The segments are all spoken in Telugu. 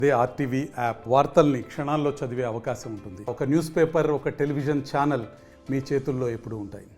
అదే ఆర్టీవీ యాప్ వార్తల్ని క్షణాల్లో చదివే అవకాశం ఉంటుంది. ఒక న్యూస్ పేపర్, ఒక టెలివిజన్ ఛానల్ మీ చేతుల్లో ఎప్పుడూ ఉంటాయి.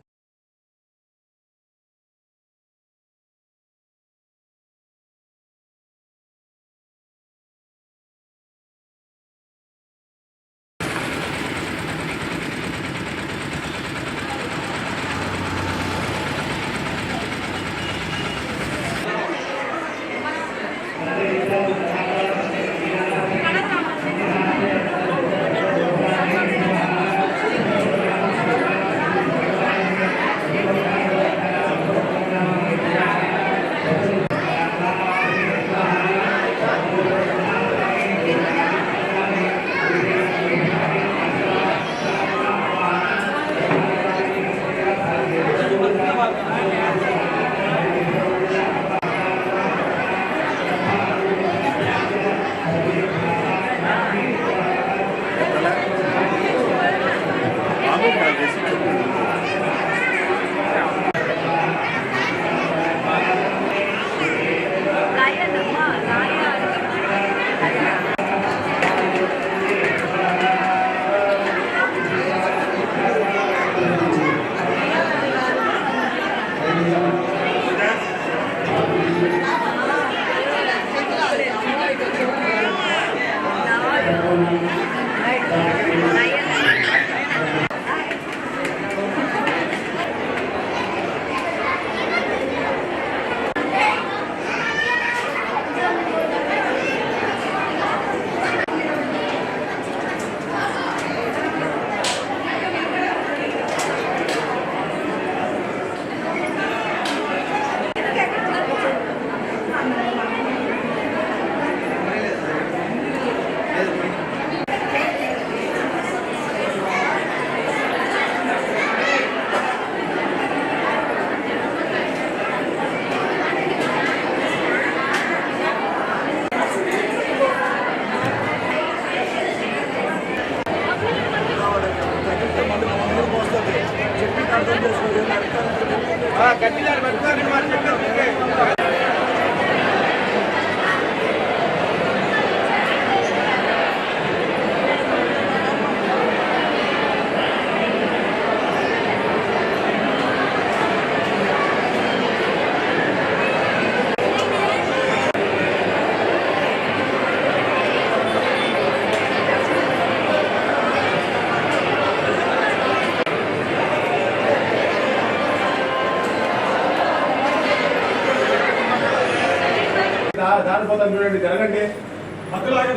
చూడండి, జరగండి.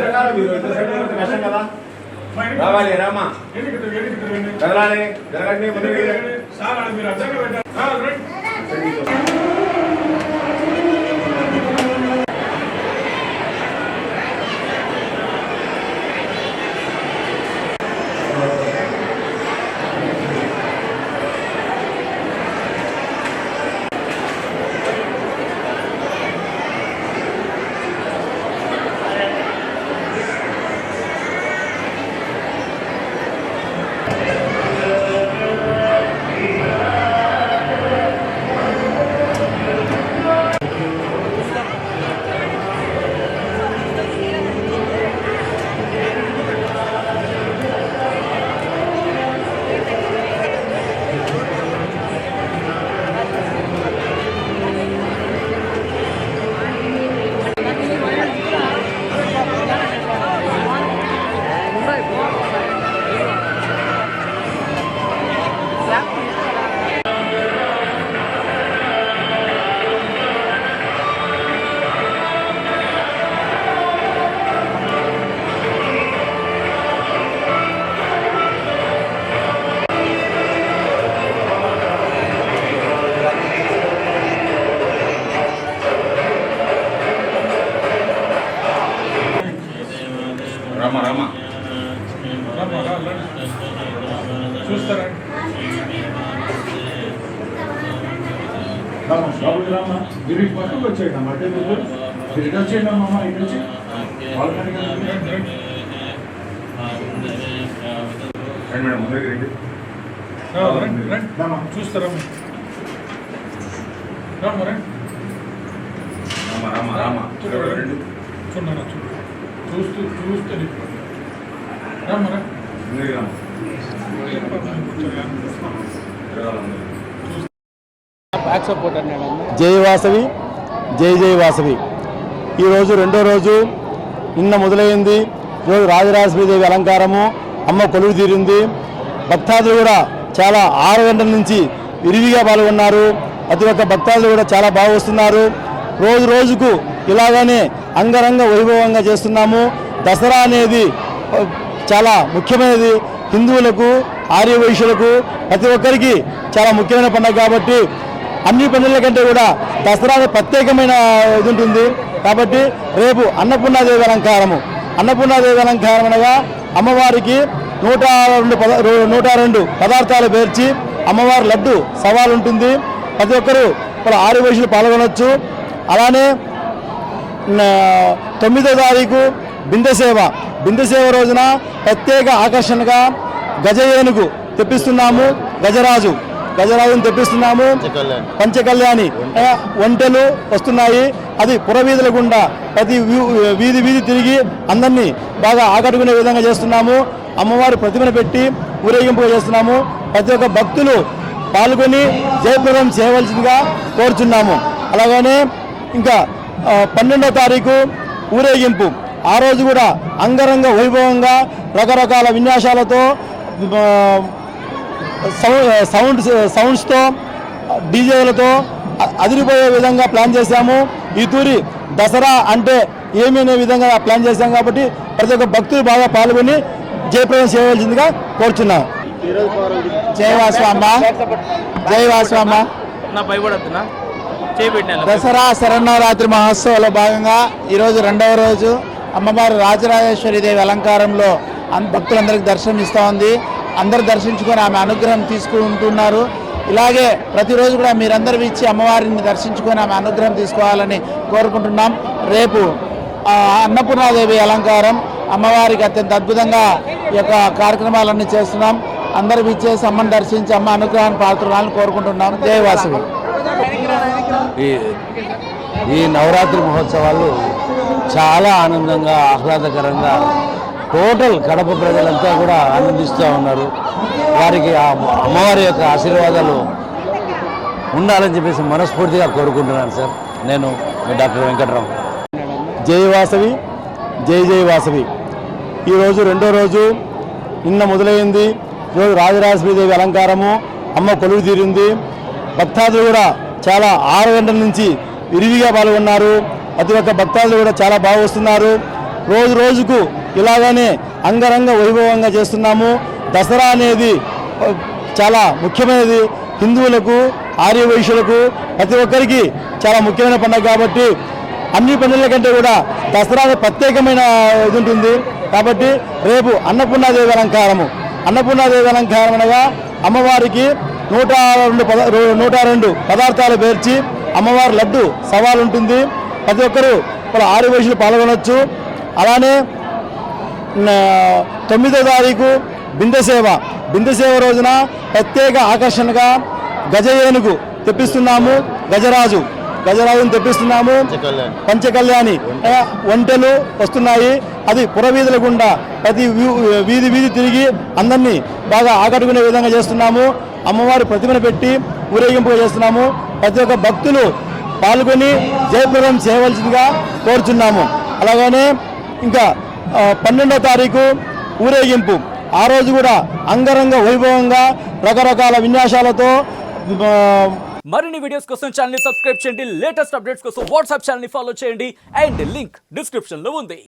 జరగాలి, మీరు ఇంత సైడ్ కష్టం కదా. రావాలి రామా, జరగాలి, జరగండి. రామా రామా చూస్తారా? రామా మీరు పక్కకు వచ్చేయండి అమ్మ. అంటే మీరు ఇటు వచ్చేయండి అమ్మ. ఇటు వచ్చి మేడం ముందుకు రండి. చూస్తారా? రామా రామా రామా చూడండి. చూడన్నా చూడు. చూస్తే రమ్మరా జై వాసవి జై జై వాసవి. ఈరోజు రెండో రోజు, నిన్న మొదలైంది. ఈరోజు రాజరాజేశ్వరీదేవి అలంకారము, అమ్మ కొలువు తీరింది. భక్తాదులు కూడా చాలా 6 గంటల నుంచి విరివిగా పాల్గొన్నారు. ప్రతి ఒక్క భక్తాదులు కూడా చాలా బాగా వస్తున్నారు. రోజు రోజుకు ఇలాగానే అంగరంగ వైభవంగా చేస్తున్నాము. దసరా అనేది చాలా ముఖ్యమైనది. హిందువులకు, ఆర్యవైశ్యులకు ప్రతి ఒక్కరికి చాలా ముఖ్యమైన పండుగ కాబట్టి అన్ని పండుగల కంటే కూడా దసరా ప్రత్యేకమైన ఇది ఉంటుంది. కాబట్టి రేపు అన్నపూర్ణాదేవి అలంకారము. అన్నపూర్ణాదేవి అలంకారం అనగా అమ్మవారికి 102 పదార్థాలు పేర్చి అమ్మవారి లడ్డు సవాల్ ఉంటుంది. ప్రతి ఒక్కరూ వాళ్ళ ఆర్యవైశ్యులు పాల్గొనవచ్చు. అలానే 9వ తారీఖు బిందెసేవ రోజున ప్రత్యేక ఆకర్షణగా గజ ఏనుగు తెప్పిస్తున్నాము. గజరాజుని తెప్పిస్తున్నాము. పంచకళ్యాణి ఒంటెలు వస్తున్నాయి. అది పురవీధుల గుండా ప్రతి వీధి తిరిగి అందరినీ బాగా ఆకట్టుకునే విధంగా చేస్తున్నాము. అమ్మవారి ప్రతిమను పెట్టి ఊరేగింపు చేస్తున్నాము. ప్రతి ఒక్క భక్తులు పాల్గొని జయప్రదం చేయవలసిందిగా కోరుచున్నాము. అలాగనే ఇంకా 12వ తారీఖు ఊరేగింపు. ఆ రోజు కూడా అంగరంగ వైభవంగా రకరకాల విన్యాసాలతో సౌండ్స్తో డీజేలతో అదిరిపోయే విధంగా ప్లాన్ చేశాము. ఈ తూరి దసరా అంటే ఏమి అనే విధంగా ప్లాన్ చేశాం కాబట్టి ప్రతి ఒక్క భక్తులు బాగా పాల్గొని జయప్రదం చేయవలసిందిగా కోరుచున్నాం. జై వాసవమ్మ. దసరా శరన్నవరాత్రి మహోత్సవంలో భాగంగా ఈరోజు రెండవ రోజు అమ్మవారు రాజరాజేశ్వరీదేవి అలంకారంలో భక్తులందరికీ దర్శనం ఇస్తూ ఉంది. అందరూ దర్శించుకొని ఆమె అనుగ్రహం తీసుకుంటున్నారు. ఇలాగే ప్రతిరోజు కూడా మీరందరూ ఇచ్చి అమ్మవారిని దర్శించుకొని ఆమె అనుగ్రహం తీసుకోవాలని కోరుకుంటున్నాం. రేపు అన్నపూర్ణాదేవి అలంకారం, అమ్మవారికి అత్యంత అద్భుతంగా ఈ యొక్క కార్యక్రమాలన్నీ చేస్తున్నాం. అందరూ ఇచ్చేసి అమ్మని దర్శించి అమ్మ అనుగ్రహాన్ని పాత్రాలని కోరుకుంటున్నాం. జై వాసవి. ఈ నవరాత్రి మహోత్సవాలు చాలా ఆనందంగా, ఆహ్లాదకరంగా టోటల్ కడప ప్రజలంతా కూడా ఆనందిస్తూ ఉన్నారు. వారికి ఆ అమ్మవారి యొక్క ఆశీర్వాదాలు ఉండాలని చెప్పేసి మనస్ఫూర్తిగా కోరుకుంటున్నాను సార్. నేను మీ డాక్టర్ వెంకటరావు. జై వాసవి జై జై వాసవి. ఈరోజు రెండో రోజు, నిన్న మొదలైంది. ఈరోజు రాజరాజేశ్వరీదేవి అలంకారము, అమ్మ కొలువు తీరింది. భక్తాదులు కూడా చాలా 6 గంటల నుంచి విరివిగా పాల్గొన్నారు. ప్రతి ఒక్క భక్తాదులు కూడా చాలా బాగా వస్తున్నారు. రోజు రోజుకు ఇలాగానే అంగరంగ వైభవంగా చేస్తున్నాము. దసరా అనేది చాలా ముఖ్యమైనది. హిందువులకు, ఆర్యవైశ్యులకు ప్రతి ఒక్కరికి చాలా ముఖ్యమైన పండుగ కాబట్టి అన్ని పండుగల కంటే కూడా దసరా ప్రత్యేకమైన ఇది ఉంటుంది. కాబట్టి రేపు అన్నపూర్ణాదేవి అలంకారము. అన్నపూర్ణాదేవి అలంకారం అనగా అమ్మవారికి 102 పదార్థాలు పేర్చి అమ్మవారి లడ్డు సవాల్ ఉంటుంది. ప్రతి ఒక్కరూ వాళ్ళ ఆర్యవైశ్యులు పాల్గొనవచ్చు. అలానే 9వ తారీఖు బిందెసేవ రోజున ప్రత్యేక ఆకర్షణగా గజ ఏనుగు తెప్పిస్తున్నాము. గజరాజుని తెప్పిస్తున్నాము. పంచకళ్యాణి ఒంటెలు వస్తున్నాయి. అది పురవీధుల గుండా ప్రతి వీధి తిరిగి అందరినీ బాగా ఆకట్టుకునే విధంగా చేస్తున్నాము. అమ్మవారి ప్రతిమను పెట్టి ఊరేగింపు చేస్తున్నాము. ప్రతి ఒక్క భక్తులు పాల్గొని జయప్రదం చేయవలసిందిగా కోరుచున్నాము. అలాగనే ఇంకా 12వ తారీఖు ఊరేగింపు. ఆ రోజు కూడా అంగరంగ వైభవంగా రకరకాల విన్యాసాలతో మరిన్ని వీడియోస్ కోసం ఛానల్ ని సబ్స్క్రైబ్ చేయండి. లేటెస్ట్ అప్డేట్స్ కోసం వాట్సాప్ ఛానల్ ని ఫాలో చేయండి. అండ్ లింక్ డిస్క్రిప్షన్ లో ఉంది.